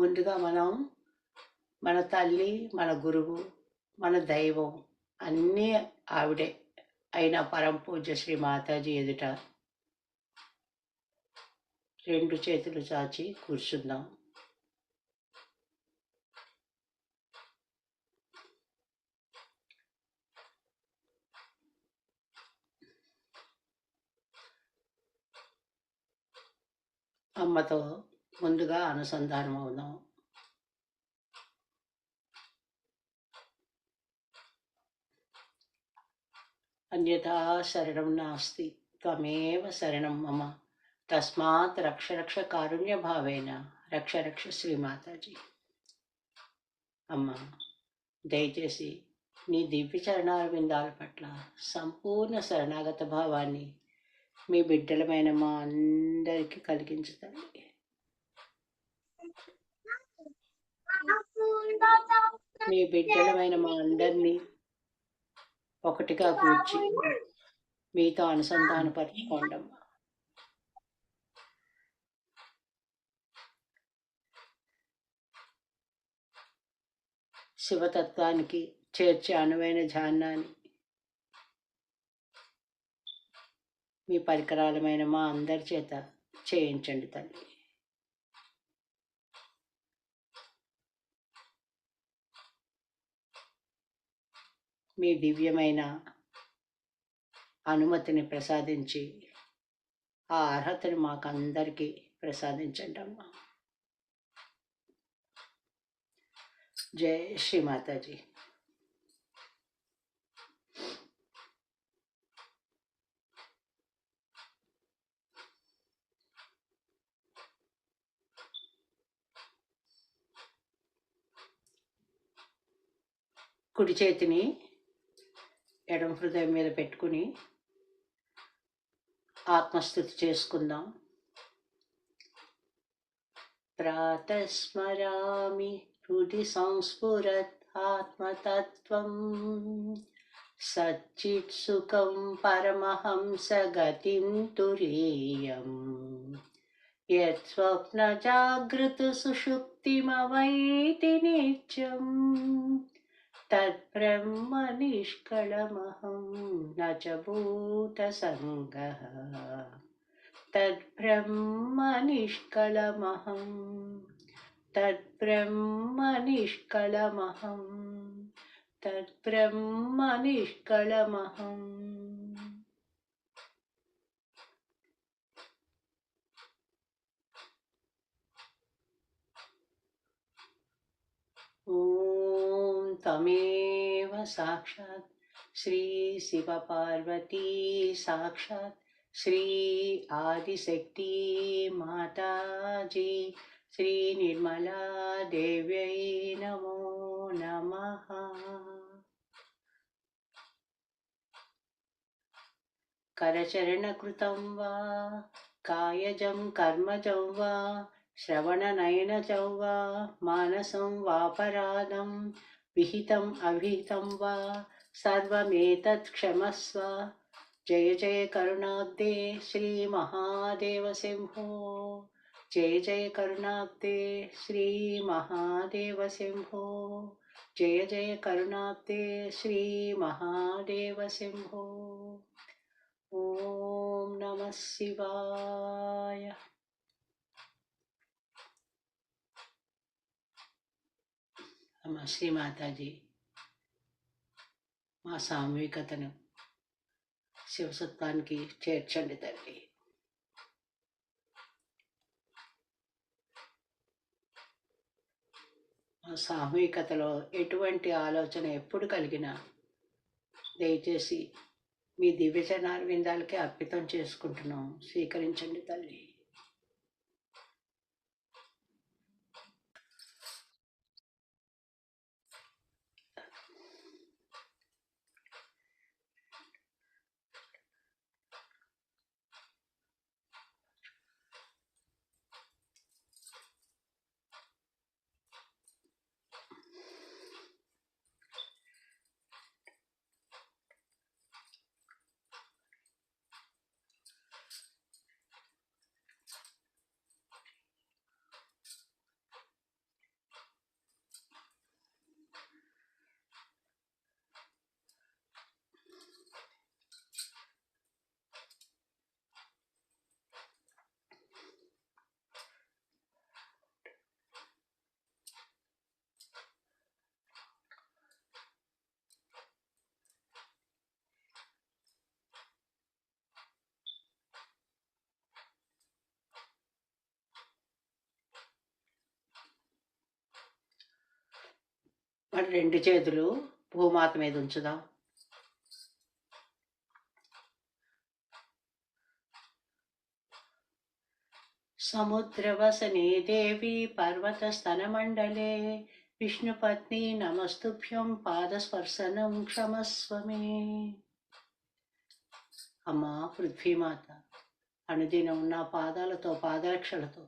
ముందుగా మనం మన తల్లి, మన గురువు, మన దైవం అన్నీ ఆవిడే అయిన పరమ పూజ్య శ్రీ మాతాజీ ఎదుట 2 చేతులు చాచి కూర్చుందాం. అమ్మతో ముందుగా అనుసంధానం అవుదాం. అన్యథా శరణం నాస్తి త్వమేవ శరణం మమ తస్మాత్ రక్ష రక్ష కారుణ్య భావేన రక్ష రక్ష శ్రీమాతాజీ. అమ్మ, దయచేసి నీ దివ్య చరణాల విందాల పట్ల సంపూర్ణ శరణాగత భావాన్ని మీ బిడ్డలమైన మా అందరికీ కలిగించుతండి. మీ బిడ్డలమైన మా అందరినీ ఒకటిగా కూర్చి మీతో అనుసంధానపరచుకోండమ్మా. శివతత్వానికి చేర్చే అనువైన ధ్యానాన్ని మీ పరికరాలమైన మా అందరి చేత చేయించండి తల్లి. మీ దివ్యమైన అనుమతిని ప్రసాదించి ఆ అర్హతని మాకందరికీ ప్రసాదించండి అమ్మా. జై శ్రీ మాతాజీ. కుడి చేతిని ఎడమ హృదయం మీద పెట్టుకుని ఆత్మస్థుతి చేసుకుందాం. ప్రాతస్మరామి హృది సంస్ఫురత్ ఆత్మతత్వం సచ్చిత్ సుఖం పరమహంస గతిం తురీయం యత్ స్వప్న జాగృత సుషుప్తిమవైతి నిత్యం తద్బ్రహ్మ నిష్కళమహం న చ భూతసంగః తద్బ్రహ్మ నిష్కళమహం తద్బ్రహ్మ నిష్కళమహం తద్బ్రహ్మ నిష్కళమహం. ఓం తమేవ సాక్షాత్ శ్రీ శివ పార్వతీ సాక్షాత్ శ్రీ ఆదిశక్తి మాతాజీ శ్రీ నిర్మలా దేవ్యై నమో నమః. కరచరణకృతం వా కాయజం కర్మజం వా శ్రవణనయనజం వా మానసం వాపరాధం విహితం అవిహితం వా సర్వమేతత్ క్షమస్వ. జయ జయ కరుణాబ్దే శ్రీ మహాదేవ శంభో. జయ జయ కరుణాబ్దే శ్రీ మహాదేవ శంభో. జయ జయ కరుణాబ్దే శ్రీ మహాదేవ శంభో. ఓం నమః శివాయ. అమ్మ శ్రీమాతాజీ, మా సామూహికతను శివసత్వానికి చేర్చండి తల్లి. మా సామూహికతలో ఎటువంటి ఆలోచన ఎప్పుడు కలిగినా దయచేసి మీ దివ్యచరణాల విందాలకే అర్పితం చేసుకుంటున్నాం. స్వీకరించండి తల్లి. మన 2 చేతులు భూమాత మీద ఉంచుదాం. సముద్రవసనే దేవి పర్వతస్తనమండలే విష్ణుపత్ని నమస్తుభ్యం పాదస్పర్శనం క్షమస్వమే. అమ్మా పృథ్వీమాత, అనుదినం నా పాదాలతో పాదరక్షలతో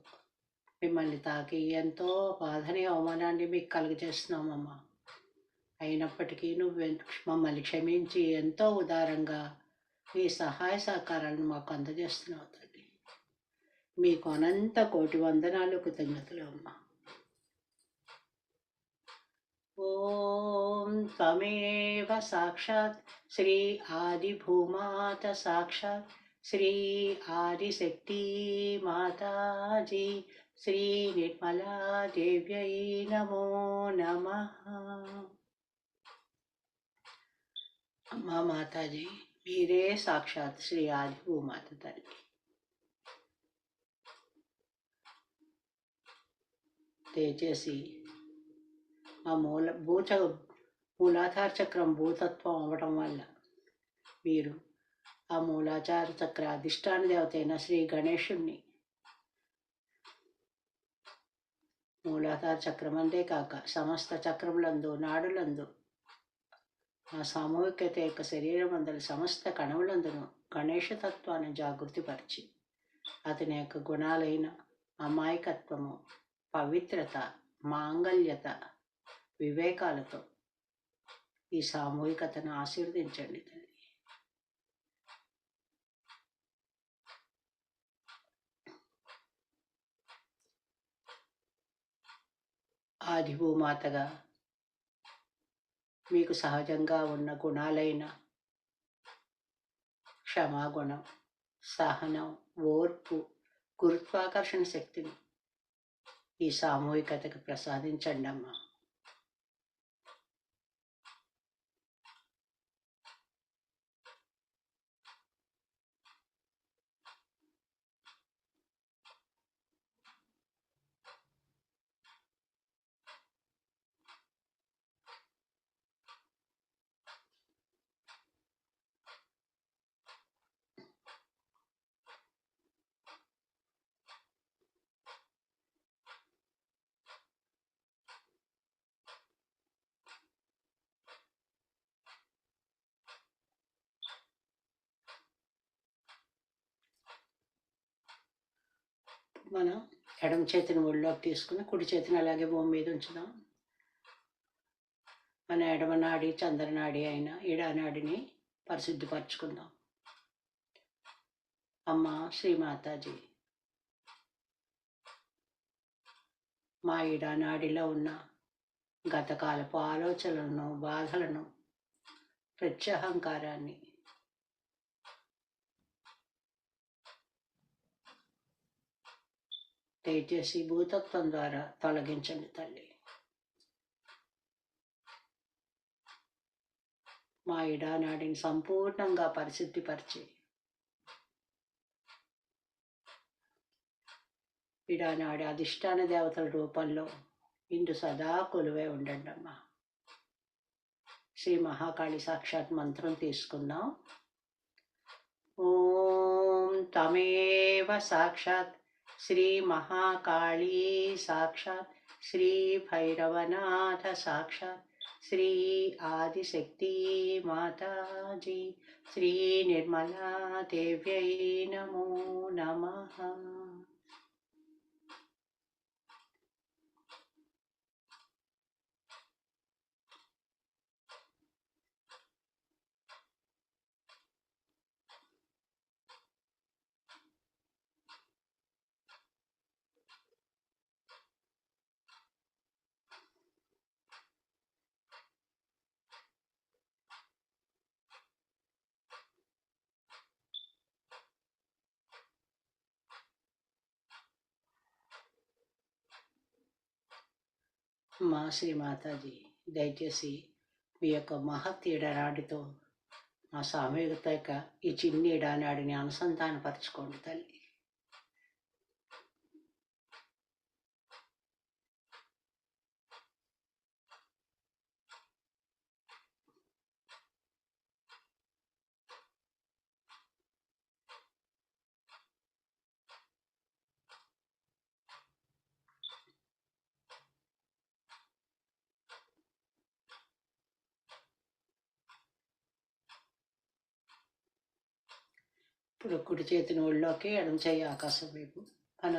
మిమ్మల్ని తాకి ఎంతో బాధని అవమానాన్ని మీకు కలుగజేస్తున్నామమ్మా. అయినప్పటికీ నువ్వు మమ్మల్ని క్షమించి ఎంతో ఉదారంగా మీ సహాయ సహకారాలను మాకు అందజేస్తున్నావు తల్లి. మీకు అనంత కోటి వందనాలు, కృతజ్ఞతలు అమ్మా. ఓం త్వమేవ సాక్షాత్ శ్రీ ఆదిభూమాత సాక్షాత్ శ్రీ ఆదిశక్తి మాతాజీ శ్రీ నిర్మలా దేవ్యై నమో నమః. అమ్మా మాతాజీ, మీరే సాక్షాత్ శ్రీ ఆదిభూమాత తల్లి. దయచేసి ఆ మూలాధార చక్రం భూతత్వం అవ్వడం వల్ల మీరు ఆ మూలాధార చక్ర అధిష్టాన దేవత అయిన శ్రీ గణేశుణ్ణి మూలాధార చక్రం అంతే కాక సమస్త చక్రములందు నాడులందు ఆ సామూహికత యొక్క శరీరం అందరి సమస్త కణములందును గణేష తత్వాన్ని జాగృతిపరిచి అతని యొక్క గుణాలైన అమాయకత్వము, పవిత్రత, మాంగళ్యత, వివేకాలతో ఈ సామూహికతను ఆశీర్వదించండి తల్లి. ఆదిభూమాతగా మీకు సహజంగా ఉన్న గుణాలైన క్షమాగుణం, సహనం, ఓర్పు, గురుత్వాకర్షణ శక్తిని ఈ సామూహికతకు ప్రసాదించండి అమ్మా. మనం ఎడమ చేతిని ఒళ్ళోకి తీసుకుని కుడి చేతిని అలాగే భూమి మీద ఉంచుదాం. మన ఎడమనాడి చంద్రనాడి అయిన ఈడానాడిని పరిశుద్ధిపరచుకుందాం. అమ్మా శ్రీమాతాజీ, మా ఈడానాడిలో ఉన్న గతకాలపు ఆలోచనలను, బాధలను, ప్రత్యహంకారాన్ని దయచేసి భూతత్వం ద్వారా తొలగించండి తల్లి. మా ఇడానాడిని సంపూర్ణంగా పరిశుద్ధిపరిచి ఇడానాడి అధిష్టాన దేవతల రూపంలో ఇందు సదా కొలువై ఉండండి అమ్మా. శ్రీ మహాకాళి సాక్షాత్ మంత్రం తీసుకుందాం. ఓం తమేవ సాక్షాత్ శ్రీ మహాకాళీ సాక్షాత్ శ్రీ భైరవనాథ సాక్షాత్ శ్రీ ఆదిశక్తి మాతాజీ శ్రీ నిర్మలా దేవ్యై నమో నమః. మా శ్రీమాతాజీ, దయచేసి మీ యొక్క మహత్ ఈడనాడితో మా సామూహికత యొక్క ఈ చిన్ని ఈడనాడిని అనుసంధానపరచుకోండి తల్లి. ఇప్పుడు కుడి చేతిని ఒళ్ళోకి, ఎడమ చెయ్యి ఆకాశం వైపు. మన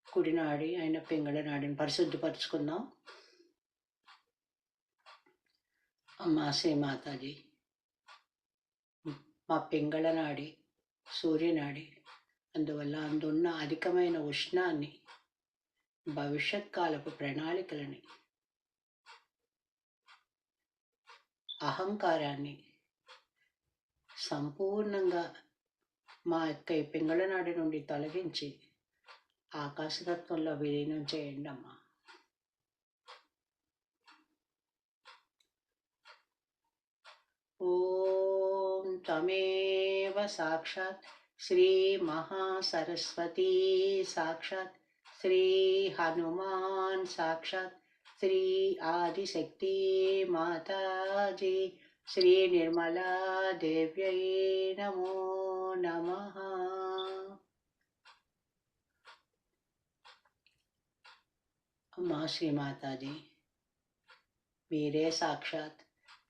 కుడి నాడి అయిన పింగళ నాడిని పరిశుద్ధిపరుచుకుందాం. అమ్మా శ్రీ మాతాజీ, మా పింగళ నాడి సూర్యనాడి, అందువల్ల అందున్న అధికమైన ఉష్ణాన్ని, భవిష్యత్ కాలపు ప్రణాళికలని, అహంకారాన్ని సంపూర్ణంగా మా యొక్క ఈ పింగళ నాడి నుండి తొలగించి ఆకాశతత్వంలో విలీనం చేయండి అమ్మా. ఓం త్వమేవ సాక్షాత్ శ్రీ మహాసరస్వతీ సాక్షాత్ శ్రీ హనుమాన్ సాక్షాత్ శ్రీ ఆదిశక్తి మాతాజీ శ్రీ నిర్మలా దేవ్యై నమో నమః. అమ్మా శ్రీ మాతాజీ, మీరే సాక్షాత్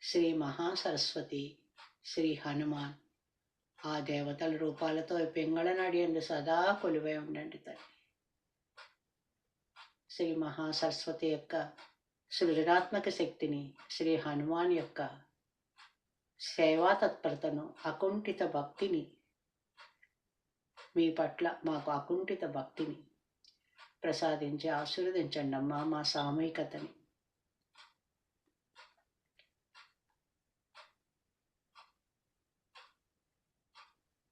శ్రీ మహాసరస్వతి, శ్రీ హనుమాన్, ఆ దేవతల రూపాలతో పింగళ నాడి యందు సదా కొలువై ఉండండి తల్లి. శ్రీ మహాసరస్వతి యొక్క సృజనాత్మక శక్తిని, శ్రీ హనుమాన్ యొక్క సేవా తత్పరతను, అకుంఠిత భక్తిని, మీ పట్ల మాకు అకుంఠిత భక్తిని ప్రసాదించి ఆశీర్వదించండి అమ్మా. మా సామూహికతని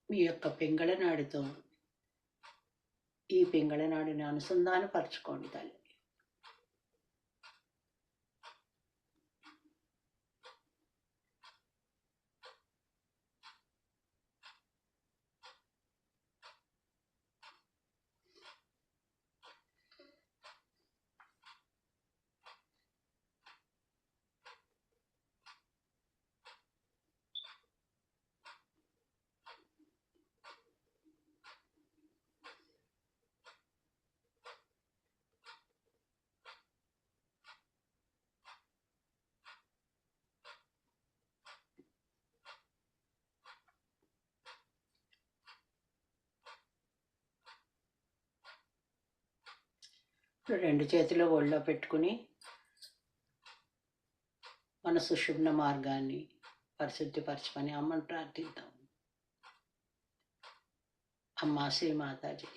మీ యొక్క పింగళ నాడితో ఈ పింగళ నాడిని అనుసంధానపరచుకోండి తల్లి. రెండు చేతులు ఒళ్ళో పెట్టుకుని మన సుషుమ్న మార్గాన్ని పరిశుద్ధిపరచమని అమ్మను ప్రార్థిద్దాం. అమ్మా శ్రీ మాతాజీ,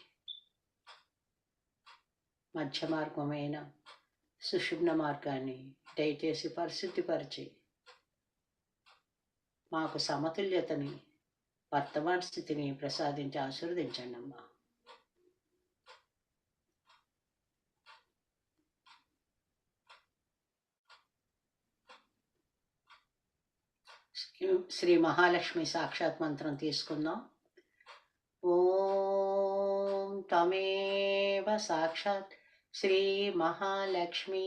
మధ్య మార్గమైన సుషుమ్న మార్గాన్ని దయచేసి పరిశుద్ధిపరిచి మాకు సమతుల్యతని, వర్తమాన స్థితిని ప్రసాదించి ఆశీర్వదించండి అమ్మా. శ్రీ మహాలక్ష్మి సాక్షాత్ మంత్రం తీసుకుందాం. ఓం త్వమేవ సాక్షాత్ శ్రీ మహాలక్ష్మి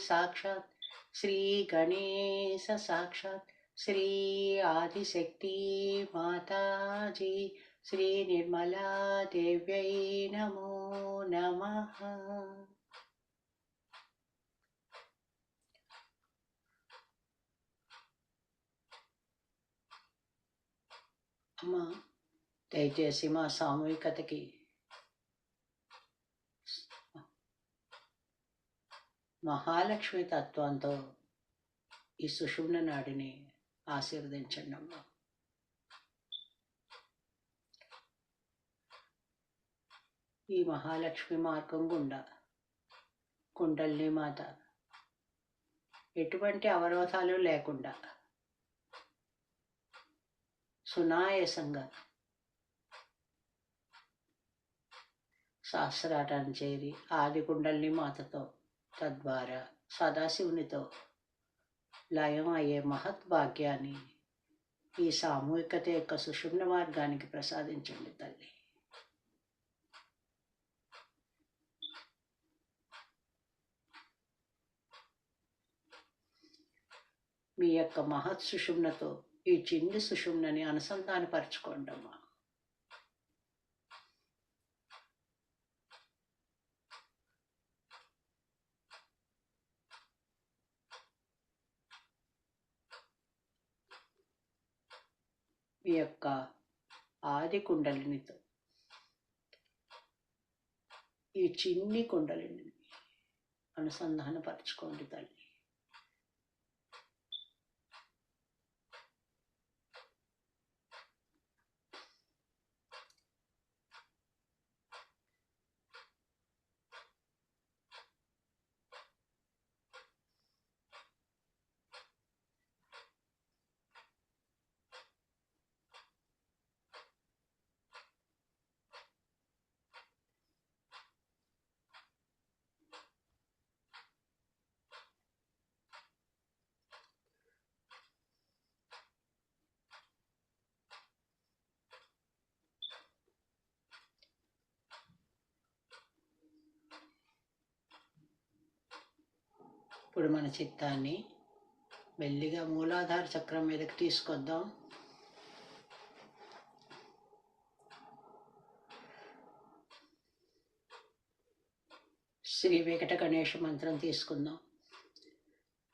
సాక్షాత్ శ్రీ గణేశ సాక్షాత్ శ్రీ ఆదిశక్తి మాతాజీ శ్రీ నిర్మలా దేవ్యై నమో నమః. అమ్మా, దయచేసి మా సామూహికతకి మహాలక్ష్మి తత్వంతో ఈ సుషుమ్న నాడిని ఆశీర్వదించండి అమ్మా. ఈ మహాలక్ష్మి మార్గం గుండా కుండలిని మాత ఎటువంటి అవరోధాలు లేకుండా సునాయాసంగా సహస్రాటాన్ని చేరి ఆది కుండలిని మాతతో, తద్వారా సదాశివునితో లయం అయ్యే మహత్ భాగ్యాన్ని ఈ సామూహికత యొక్క సుషుమ్న మార్గానికి ప్రసాదించండి తల్లి. మీ యొక్క మహత్ సుషుమ్నతో ఈ చిన్ని సుషుమ్నని అనుసంధానపరచుకోండి అమ్మా. మీ యొక్క ఆది కుండలినితో ఈ చిన్ని కుండలిని అనుసంధానపరచుకోండి తల్లి. ఇప్పుడు మన చిత్తాన్ని మెల్లిగా మూలాధార చక్రం మీదకి తీసుకొద్దాం. శ్రీ వెంకట గణేష మంత్రం తీసుకుందాం.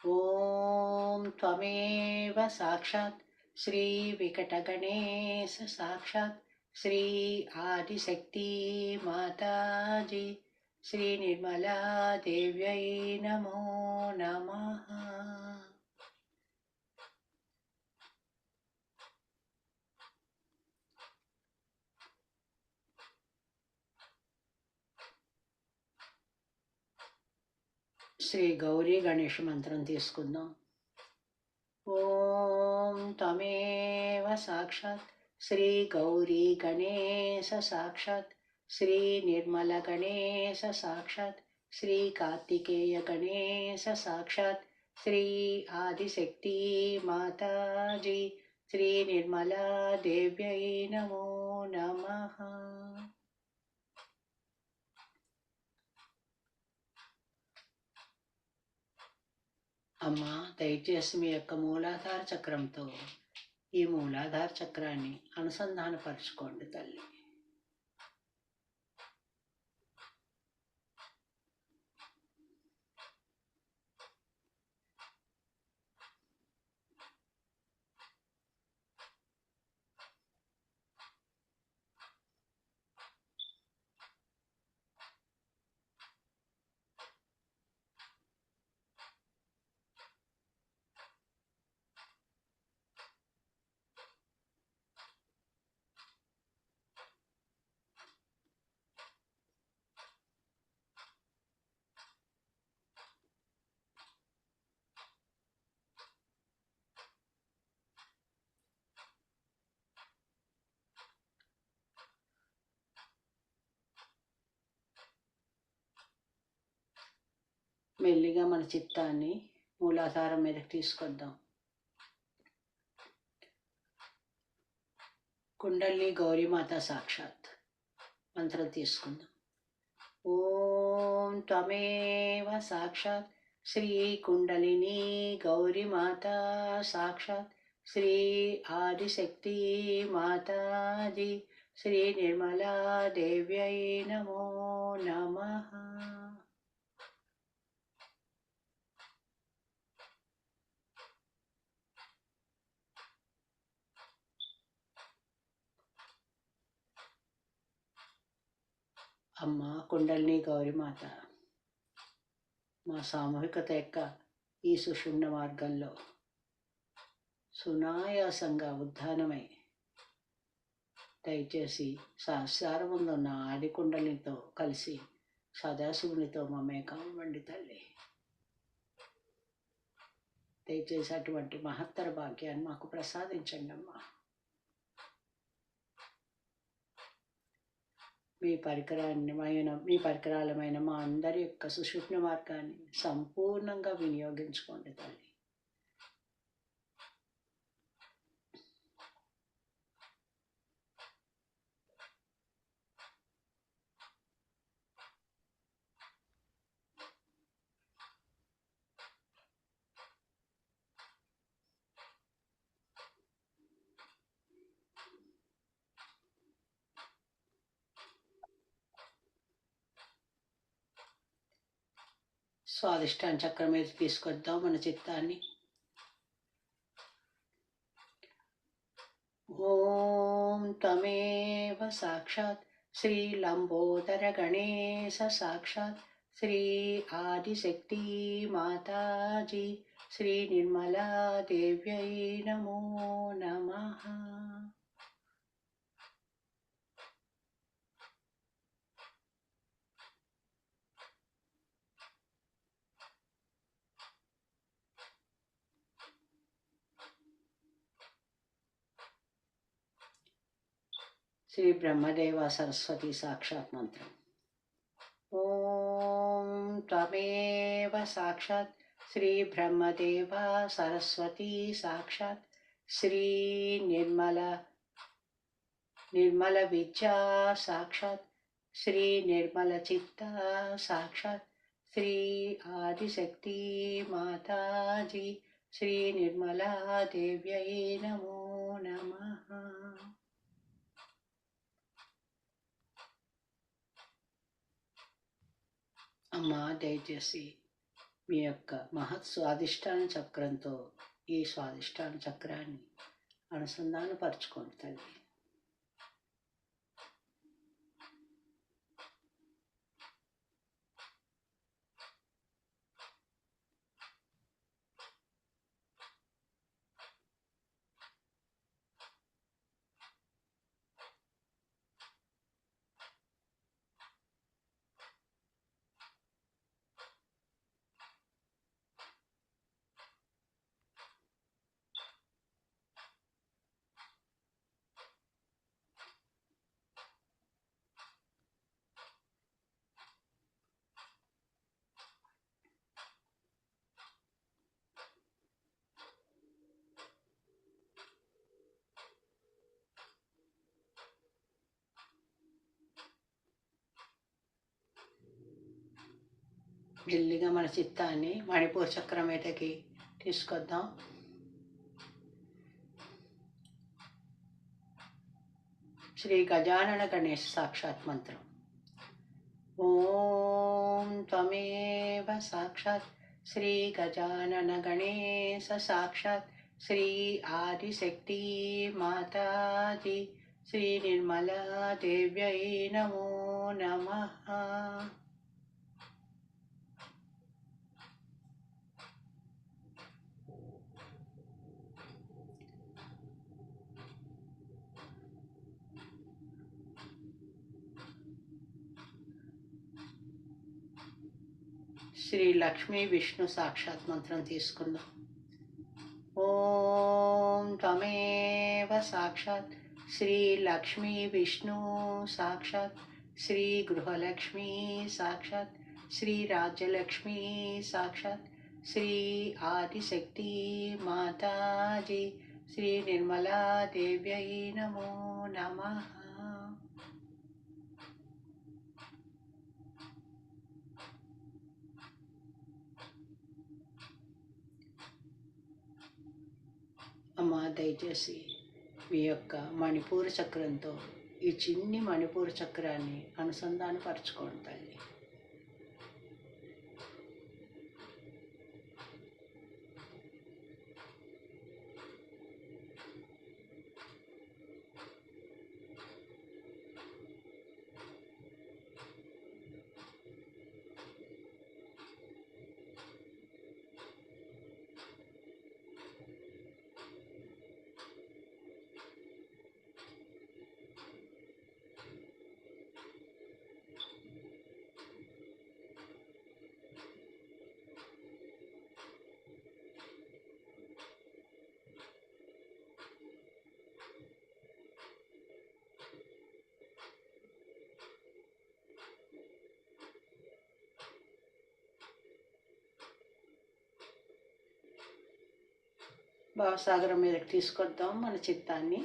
ఓం త్వమేవ సాక్షాత్ శ్రీ వికట గణేశ సాక్షాత్ శ్రీ ఆదిశక్తి మాతాజీ శ్రీ నిర్మలా దేవ్యై నమో నమః. శ్రీ గౌరీ గణేష మంత్రం తీసుకుందాం. ఓం త్వమేవ సాక్షాత్ శ్రీ గౌరీ గణేశ సాక్షాత్ శ్రీ నిర్మల గణేశ సాక్షాత్ శ్రీ కార్తికేయ గణేశ సాక్షాత్ శ్రీ ఆదిశక్తి మాతాజీ శ్రీ నిర్మలా దేవ్యై నమో నమః. అమ్మా, దయచేసి మీ యొక్క మూలాధార చక్రంతో ఈ మూలాధార చక్రాన్ని అనుసంధానపరచుకోండి తల్లి. మెల్లిగా మన చిత్తాన్ని మూలాధారం మీదకి తీసుకొద్దాం. కుండలిని గౌరీమాత సాక్షాత్ మంత్రం తీసుకుందాం. ఓం త్వమేవ సాక్షాత్ శ్రీ కుండలిని గౌరీమాత సాక్షాత్ శ్రీ ఆదిశక్తి మాతాజీ శ్రీ నిర్మలా దేవ్యై నమో నమః. అమ్మ కుండలిని గౌరీమాత, మా సామూహికత యొక్క ఈ సుషుమ్న మార్గంలో సునాయాసంగా ఉద్ధానమై దయచేసి సహస్రారముందు ఉన్న ఆది కుండలినితో కలిసి సదాశివునితో మమేకం అవ్వండి తల్లి. దయచేసి అటువంటి మహత్తర భాగ్యాన్ని మాకు ప్రసాదించండి అమ్మా. మీ పరికరాలమైన మా అందరి యొక్క సుషుప్న మార్గాన్ని సంపూర్ణంగా వినియోగించుకోండి తల్లి. స్వాదిష్టాన చక్రం మీద తీసుకొద్దాం మన చిత్తాన్ని. ఓం त्वमेव साक्षात् श्रीलम्बोदरगणेश साक्षात् श्री आदिशक्ति माताजी श्री निर्मला देव्यै नमो नमः। श्री ब्रह्मदेव सरस्वती साक्षात् मंत्र। ओम त्वमेव साक्षात् श्री ब्रह्मदेव सरस्वती साक्षात् श्री निर्मल विद्या साक्षात् श्री निर्मल चित्ता साक्षात् श्री आदिशक्ति माताजी श्री निर्मला देव्यै नमो नमः। అమ్మా దయచేసి మీ యొక్క మహత్ స్వాదిష్టాన చక్రంతో ఈ స్వాదిష్టాన చక్రాన్ని అనుసంధానపరచుకోండి తల్లి. మెల్లిగా మన చిత్తాన్ని మణిపూర్ చక్రం మీదకి తీసుకొద్దాం. శ్రీ గజానన గణేష్ సాక్షాత్ మంత్రం. ఓం త్వమేవ సాక్షాత్ శ్రీ గజానన గణేశ సాక్షాత్ శ్రీ ఆదిశక్తి మాతాజీ శ్రీ నిర్మలా దేవ్యై నమో నమః. శ్రీ లక్ష్మీ విష్ణు సాక్షాత్ మంత్రం తీసుకుందాం. ఓం త్వమేవ సాక్షాత్ శ్రీ లక్ష్మీ విష్ణు సాక్షాత్ శ్రీ గృహలక్ష్మీ సాక్షాత్ శ్రీ రాజ్యలక్ష్మీ సాక్షాత్ శ్రీ ఆదిశక్తి మాతాజీ శ్రీ నిర్మలా దేవ్యై నమో నమః. అమ్మా దయచేసి మీ యొక్క మణిపూర చక్రంతో ఈ చిన్ని మణిపూర చక్రాన్ని అనుసంధానపరచుకోండి తల్లి. భావసాగరం మీదకి తీసుకొద్దాం మన చిత్తాన్ని.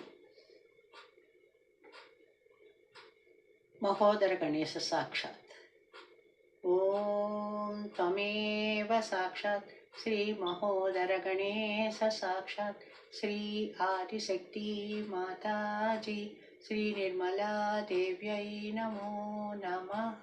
మహోదర గణేశ సాక్షాత్. ఓం త్వమేవ సాక్షాత్ శ్రీ మహోదర గణేశ సాక్షాత్ శ్రీ ఆదిశక్తి మాతాజీ శ్రీ నిర్మలా దేవ్యై నమో నమః.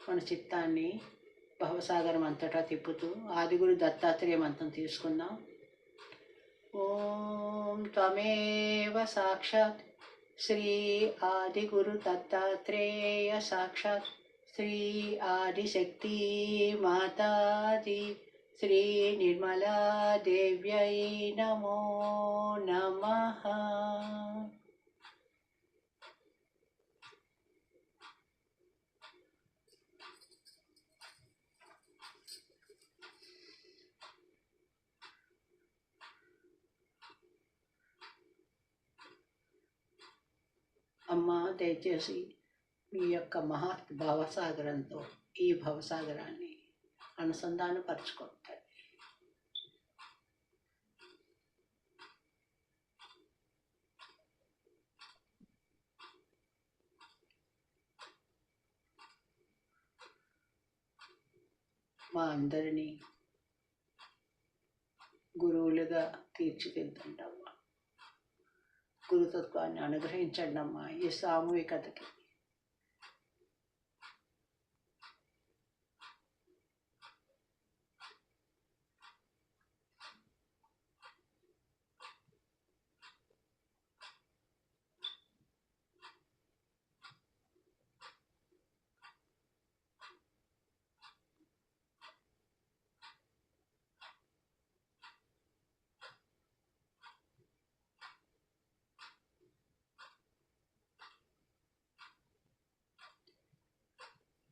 మన చిత్తాన్ని భవసాగరం అంతటా తిప్పుతూ ఆదిగురు దత్తాత్రేయ మంత్రం తీసుకుందాం. ఓం త్వమేవ సాక్షాత్ శ్రీ ఆదిగురు దత్తాత్రేయ సాక్షాత్ శ్రీ ఆదిశక్తి మాతాజీ శ్రీ నిర్మలా దేవ్యై నమో నమః. అమ్మ, దయచేసి మీ యొక్క మహత్ భవసాగరంతో ఈ భవసాగరాన్ని అనుసంధానపరచుకుంటారు. మా అందరినీ గురువులుగా తీర్చిదిద్దండమ్మా. గురుతత్వాన్ని అనుగ్రహించండి అమ్మా ఈ సామూహికతకి.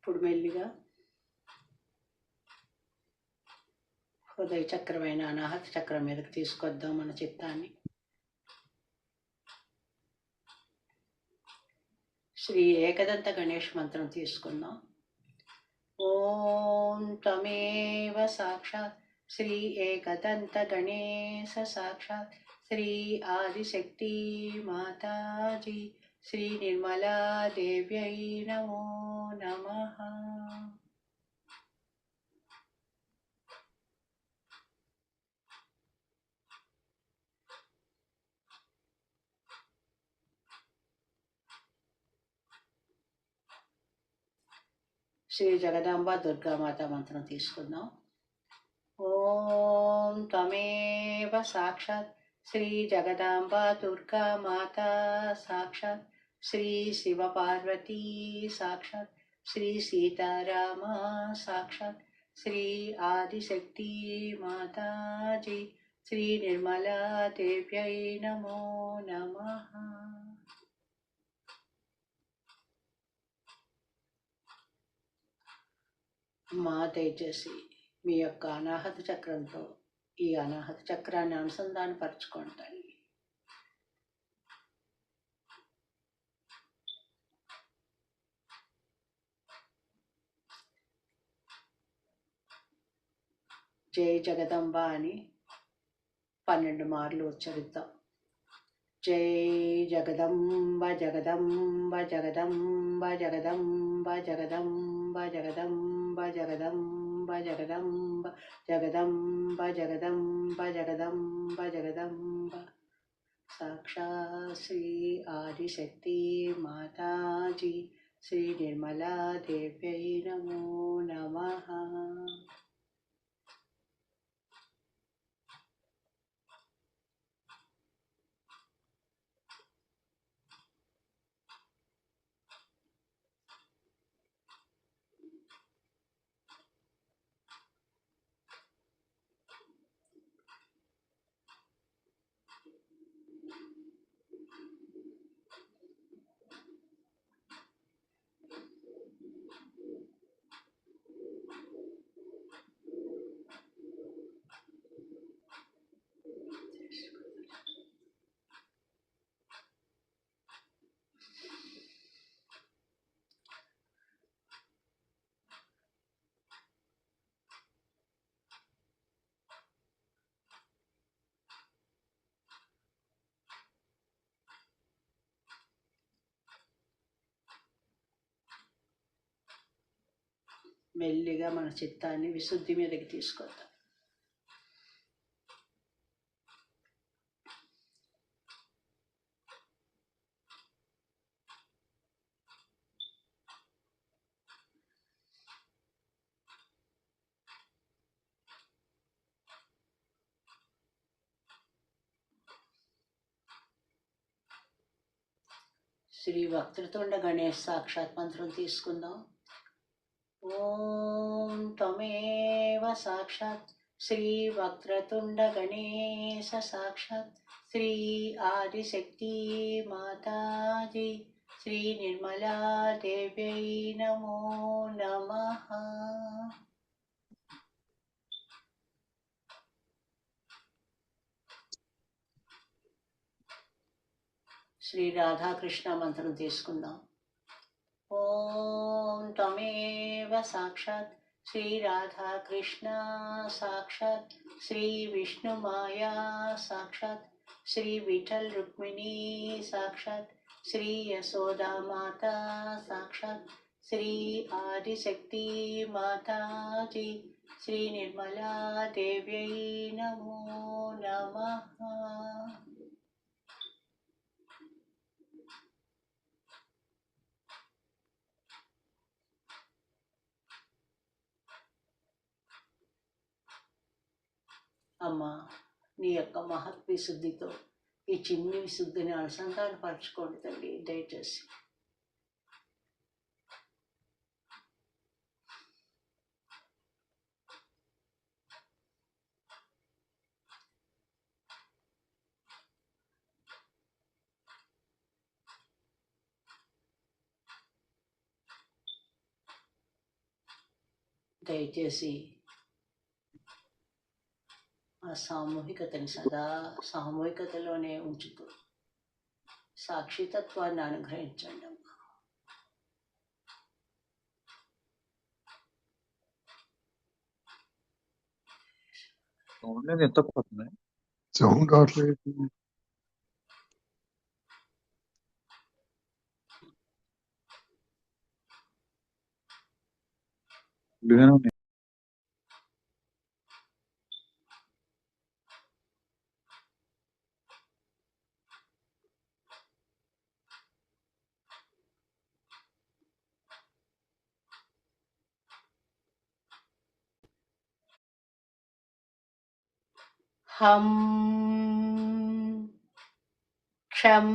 ఇప్పుడు మెల్లిగా హృదయ చక్రమైన అనాహత చక్రం మీదకి తీసుకొద్దాం మన చిత్తాన్ని. శ్రీ ఏకదంత గణేష్ మంత్రం తీసుకుందాం. ఓం త్వమేవ సాక్షాత్ శ్రీ ఏకదంత గణేశ సాక్షాత్ శ్రీ ఆదిశక్తి మాతాజీ శ్రీ నిర్మలా దేవ్యై నమో నమః. శ్రీ జగదాంబ దుర్గామాత మంత్రం తీసుకుందాం. ఓం త్వమేవ సాక్షాత్ శ్రీ జగదాంబ దుర్గామాత సాక్షాత్ శ్రీ శివ పార్వతీ సాక్షాత్ శ్రీ సీతారామ సాక్షాత్ శ్రీ ఆదిశక్తి మాతాజీ శ్రీ నిర్మలా దేవ్యై నమో నమః. మా దయచేసి మీ యొక్క అనాహత చక్రంతో ఈ అనాహత చక్రాన్ని అనుసంధానపరచుకుంటాను. జై జగదంబ అని 12 మార్లు ఉచ్చరిద్దాం. జై జగదంబ జగదంబ జగదంబ జగదంబ జగదంబ జగదంబ జగదంబ జగదంబ జగదంబ జగదంబ జగదంబ జగదంబ. సాక్షాత్ శ్రీ ఆదిశక్తి మాతాజీ శ్రీ నిర్మలా దేవ్యై నమో నమః. మెల్లిగా మన చిత్తాన్ని విశుద్ధి మీదకి తీసుకొద్దాం. శ్రీ వక్రతుండ గణేష్ సాక్షాత్ మంత్రం తీసుకుందాం. ఓం త్వమేవ సాక్షాత్ శ్రీ వక్రతుండ గణేశ సాక్షాత్ శ్రీ ఆదిశక్తి మాతాజీ శ్రీ నిర్మలా దేవ్యై నమో నమః. శ్రీ రాధాకృష్ణ మంత్రం తీసుకుందాం. ఓం త్వమేవ సాక్షాత్ శ్రీ రాధాకృష్ణ సాక్షాత్ శ్రీ విష్ణుమాయా సాక్షాత్ శ్రీ విఠల్ రుక్మిణీ సాక్షాత్ శ్రీ యశోదా మాతా సాక్షాత్ శ్రీ ఆదిశక్తి మాతాజీ శ్రీ నిర్మలా దేవ్యై నమో నమః. అమ్మ, నీ యొక్క మహత్ విశుద్ధితో ఈ చిన్ని విశుద్ధిని అనుసంధానపరచుకోండి తల్లి, దయచేసి. దయచేసి ఆ సామూహికతని సదా సామూహికతలోనే ఉంచుతూ సాక్షితత్వాన్ని అనుగ్రహించండి అమ్మా. సౌండ్ రావట్లేదు. హం క్షం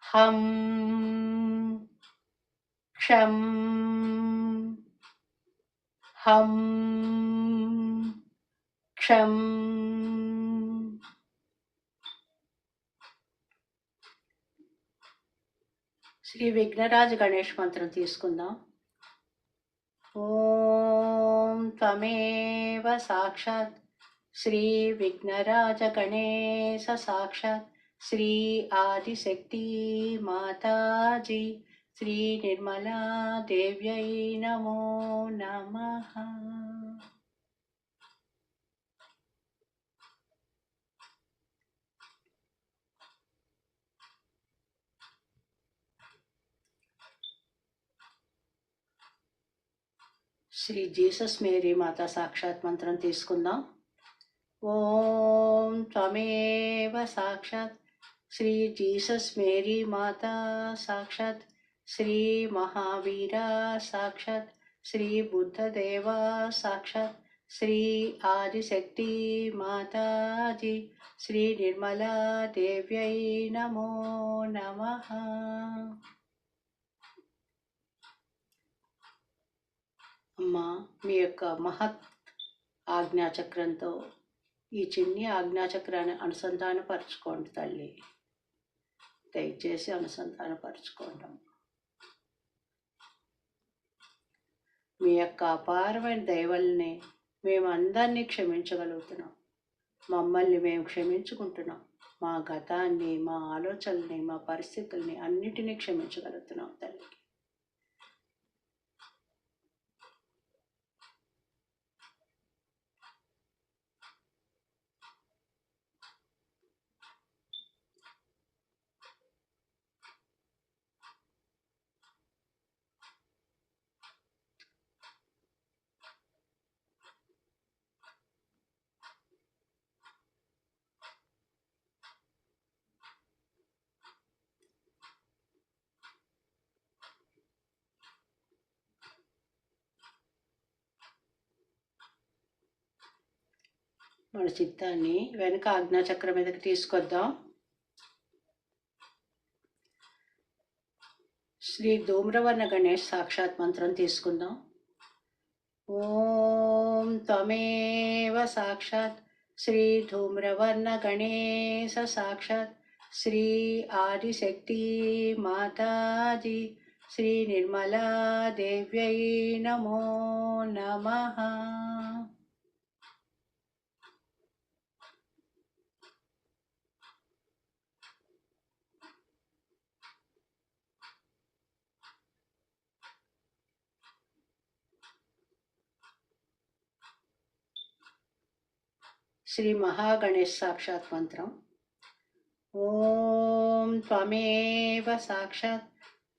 హం క్షం హం క్షం. శ్రీ విఘ్నరాజ గణేష్ మంత్రం తీసుకుందాం. ఓం త్వమేవ సాక్షాత్ శ్రీ విఘ్నరాజ గణేశ సాక్షాత్ శ్రీ ఆదిశక్తి మాతాజీ శ్రీ నిర్మలా దేవ్యై నమో నమః. శ్రీ జీసస్ మేరీ మాత సాక్షాత్ మంత్రం తీసుకుందాం. ఓం త్వమేవ సాక్షాత్ శ్రీ జీసస్ మేరీ మాత సాక్షాత్ శ్రీ మహావీర సాక్షాత్ శ్రీ బుద్ధదేవ సాక్షాత్ శ్రీ ఆదిశక్తి మాతాజీ శ్రీ నిర్మలా దేవ్యై నమో నమః. అమ్మా, మీ యొక్క మహత్ ఆజ్ఞాచక్రంతో ఈ చిన్ని ఆజ్ఞాచక్రాన్ని అనుసంధానపరచుకోండి తల్లి, దయచేసి అనుసంధానపరచుకోండి. మీ యొక్క అపారమైన దయవల్లనే మేము అందరినీ క్షమించగలుగుతున్నాం. మమ్మల్ని మేము క్షమించుకుంటున్నాం. మా గతాన్ని, మా ఆలోచనల్ని, మా పరిస్థితుల్ని అన్నిటినీ క్షమించగలుగుతున్నాం తల్లి. మన చిత్తాన్ని వెనక ఆజ్ఞాచక్రం మీదకి తీసుకొద్దాం. శ్రీ ధూమ్రవర్ణ గణేష్ సాక్షాత్ మంత్రం తీసుకుందాం. ఓం త్వమేవ సాక్షాత్ శ్రీ ధూమ్రవర్ణ గణేశ సాక్షాత్ శ్రీ ఆదిశక్తి మాతాజీ శ్రీ నిర్మలా దేవ్యై నమో నమః. శ్రీ మహాగణేష్ సాక్షాత్ మంత్రం. ఓం త్వమేవ సాక్షాత్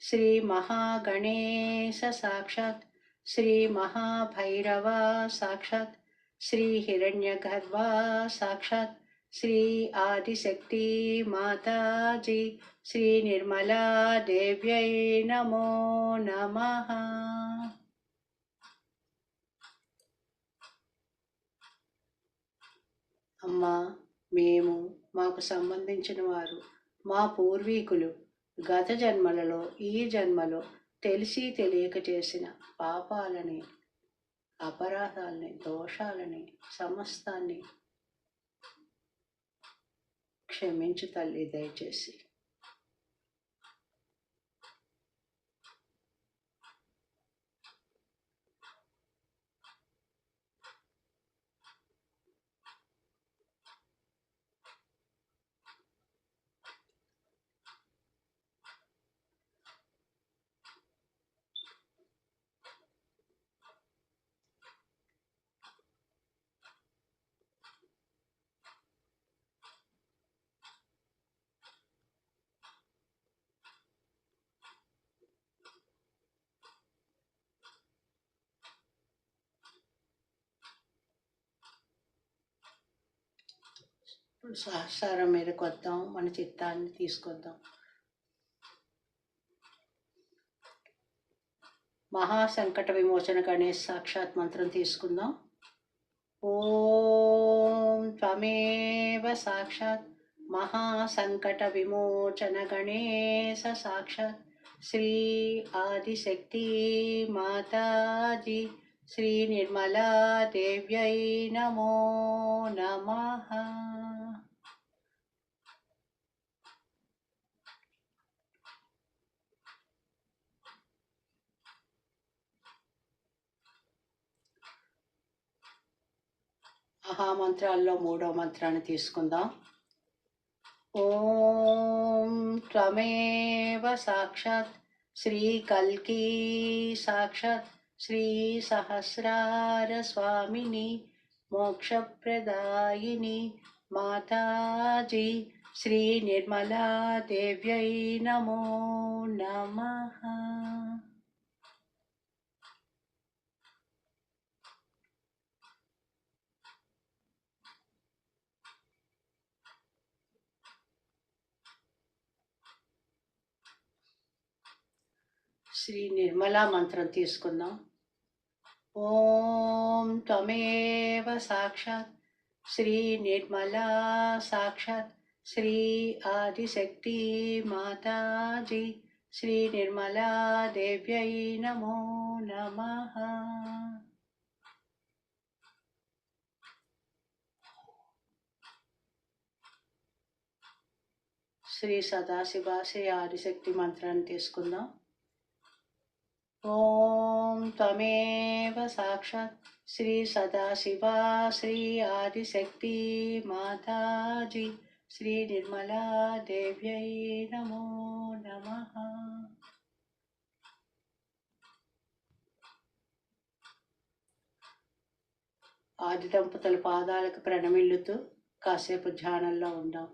శ్రీ మహాగణేశ సాక్షాత్ శ్రీ మహాభైరవ సాక్షాత్ శ్రీ హిరణ్యగర్భ సాక్షాత్ శ్రీ ఆదిశక్తి మాతాజీ శ్రీ నిర్మలా దేవ్యై నమో నమః. అమ్మా, మేము, మాకు సంబంధించిన వారు, మా పూర్వీకులు గత జన్మలలో ఈ జన్మలో తెలిసి తెలియక చేసిన పాపాలని, అపరాధాలని, దోషాలని సమస్తాన్ని క్షమించు తల్లి దయచేసి. ఇప్పుడు సహస్రం మీదకి వద్దాం, మన చిత్తాన్ని తీసుకొద్దాం. మహాసంకట విమోచన గణేష్ సాక్షాత్ మంత్రం తీసుకుందాం. ఓం త్వమేవ సాక్షాత్ మహాసంకట విమోచన గణేశ సాక్షాత్ శ్రీ ఆదిశక్తి మాతాజీ శ్రీ నిర్మలా దేవ్యై నమో నమః. మహామంత్రాల్లో 3వ మంత్రాన్ని తీసుకుందాం. ఓం త్వమేవ సాక్షాత్ శ్రీ కల్కీ సాక్షాత్ శ్రీ సహస్రార స్వామిని మోక్షప్రదాయిని మాతాజీ శ్రీ నిర్మలా దేవ్యై నమో నమః. శ్రీ నిర్మలా మంత్రం తీసుకుందాం. ఓం త్వమేవ సాక్షాత్ శ్రీ నిర్మలా సాక్షాత్ శ్రీ ఆదిశక్తి మాతాజీ శ్రీ నిర్మలా దేవ్యై నమో నమః. శ్రీ సదాశివ శ్రీ ఆదిశక్తి మంత్రాన్ని తీసుకుందాం. ఓం త్వమేవ సాక్షాత్ శ్రీ సదాశివ శ్రీ ఆదిశక్తి మాతాజీ శ్రీ నిర్మలా దేవ్యై నమో నమః. ఆది దంపతుల పాదాలకు ప్రణమిల్లుతూ కాసేపు ధ్యానంలో ఉందాం.